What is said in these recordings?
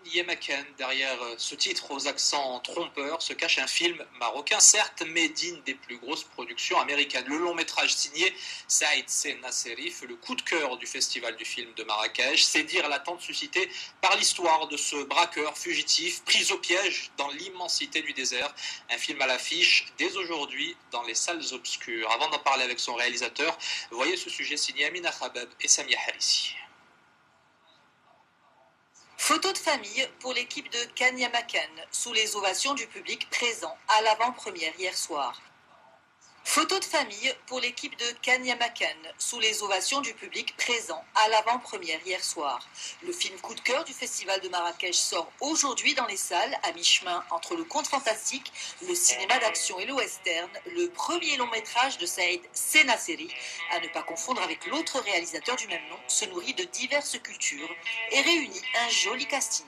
Yemaken. Derrière ce titre aux accents trompeurs se cache un film marocain, certes, mais digne des plus grosses productions américaines. Le long métrage signé Saïd Nasseri fait le coup de cœur du festival du film de Marrakech. C'est dire l'attente suscitée par l'histoire de ce braqueur fugitif pris au piège dans l'immensité du désert. Un film à l'affiche dès aujourd'hui dans les salles obscures. Avant d'en parler avec son réalisateur, voyez ce sujet signé Amina Khabab et Samia Harissi. Photo de famille pour l'équipe de Can Yamakan, sous les ovations du public présent à l'avant-première hier soir. Photo de famille pour l'équipe de Can Yamakan, sous les ovations du public présent à l'avant-première hier soir. Le film coup de cœur du festival de Marrakech sort aujourd'hui dans les salles, à mi-chemin entre le conte fantastique, le cinéma d'action et le western, le premier long métrage de Saïd Nasseri, à ne pas confondre avec l'autre réalisateur du même nom, se nourrit de diverses cultures et réunit un joli casting.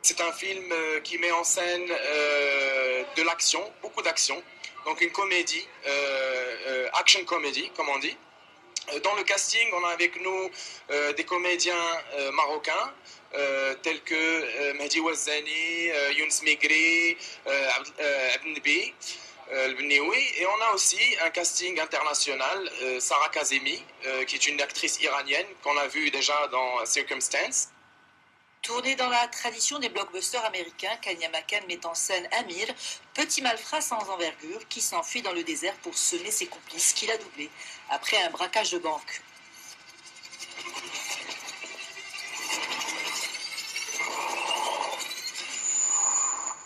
C'est un film qui met en scène de l'action, beaucoup d'action, donc une comédie, action comedy comme on dit. Dans le casting, on a avec nous des comédiens marocains tels que Mehdi Ouazzani, Younes Migri, Abdelnabi, Bnioui, et on a aussi un casting international, Sarah Kazemi, qui est une actrice iranienne qu'on a vue déjà dans Circumstance. Tourné dans la tradition des blockbusters américains, Can Yamakan met en scène Amir, petit malfrat sans envergure qui s'enfuit dans le désert pour semer ses complices qu'il a doublés après un braquage de banque.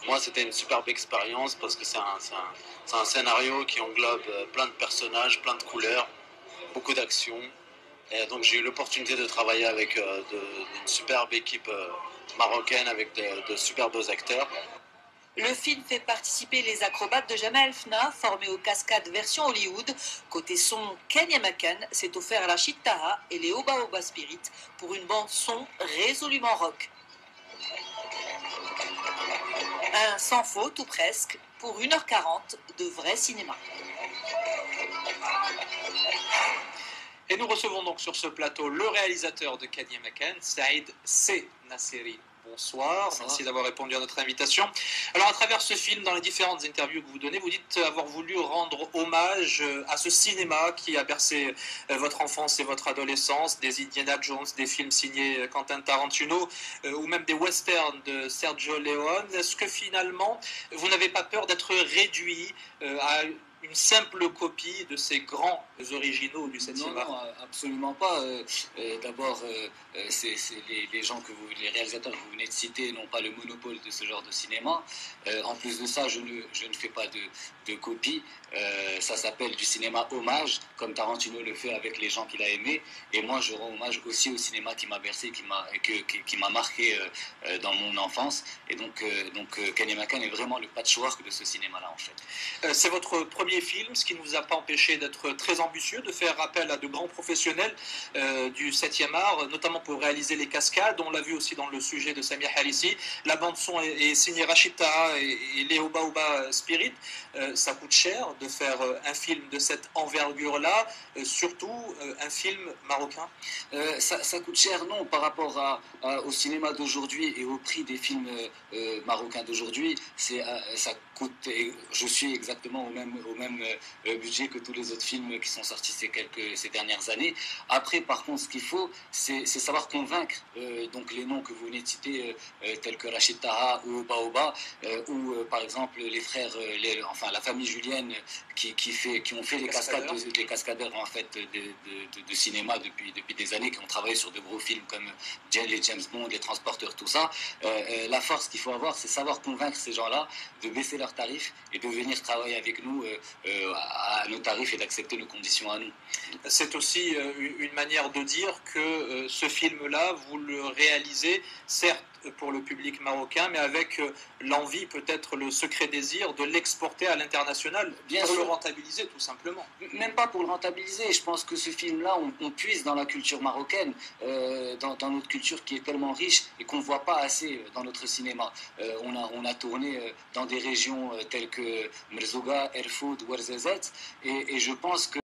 Moi, c'était une superbe expérience parce que c'est un scénario qui englobe plein de personnages, plein de couleurs, beaucoup d'action. Et donc j'ai eu l'opportunité de travailler avec une superbe équipe marocaine avec de superbes acteurs. Le film fait participer les acrobates de Jamal Fna, formés aux cascades version Hollywood. Côté son, Can Yamakan s'est offert Rachid Taha et les Oba Oba Spirit pour une bande son résolument rock. Un sans faute ou presque pour 1h40 de vrai cinéma. Et nous recevons donc sur ce plateau le réalisateur de Can Yamakan, Saïd Nasseri. Bonsoir, merci d'avoir répondu à notre invitation. Alors à travers ce film, dans les différentes interviews que vous donnez, vous dites avoir voulu rendre hommage à ce cinéma qui a bercé votre enfance et votre adolescence, des Indiana Jones, des films signés Quentin Tarantino ou même des westerns de Sergio Leone. Est-ce que finalement vous n'avez pas peur d'être réduit à une simple copie de ces grands originaux du 7e art? Non, absolument pas. D'abord, les gens les réalisateurs que vous venez de citer n'ont pas le monopole de ce genre de cinéma. En plus de ça, je ne fais pas de copie. Ça s'appelle du cinéma hommage, comme Tarantino le fait avec les gens qu'il a aimés. Et moi, je rends hommage aussi au cinéma qui m'a bercé, qui m'a marqué dans mon enfance. Et donc Can Yamakan est vraiment le patchwork de ce cinéma-là, en fait. C'est votre premier film, ce qui ne vous a pas empêché d'être très ambitieux, de faire appel à de grands professionnels du 7e art, notamment pour réaliser les cascades. On l'a vu aussi dans le sujet de Samia Harissi. La bande-son est signée Rachid Taha et les Oba Oba Spirit. Ça coûte cher de faire un film de cette envergure-là, surtout un film marocain. Ça coûte cher, non, par rapport au cinéma d'aujourd'hui et au prix des films marocains d'aujourd'hui. Ça coûte, je suis exactement au même budget que tous les autres films qui sont sortis ces dernières années. Après, par contre, ce qu'il faut, c'est savoir convaincre donc les noms que vous venez de citer, tels que Rachid Taha ou Oba Oba, ou par exemple les frères, la famille Julienne qui ont fait les cascadeurs en fait de cinéma depuis des années, qui ont travaillé sur de gros films comme les James Bond, les Transporteurs, tout ça. La force qu'il faut avoir, c'est savoir convaincre ces gens-là de baisser leurs tarifs et de venir travailler avec nous à nos tarifs et d'accepter nos conditions à nous. C'est aussi une manière de dire que ce film-là, vous le réalisez, certes pour le public marocain, mais avec l'envie, peut-être le secret désir de l'exporter à l'international, pour le rentabiliser tout simplement. Même pas pour le rentabiliser, je pense que ce film-là, on puise dans la culture marocaine, dans notre culture qui est tellement riche et qu'on ne voit pas assez dans notre cinéma. On a tourné dans des régions telles que Merzouga, Erfoud, Ouarzazate, et je pense que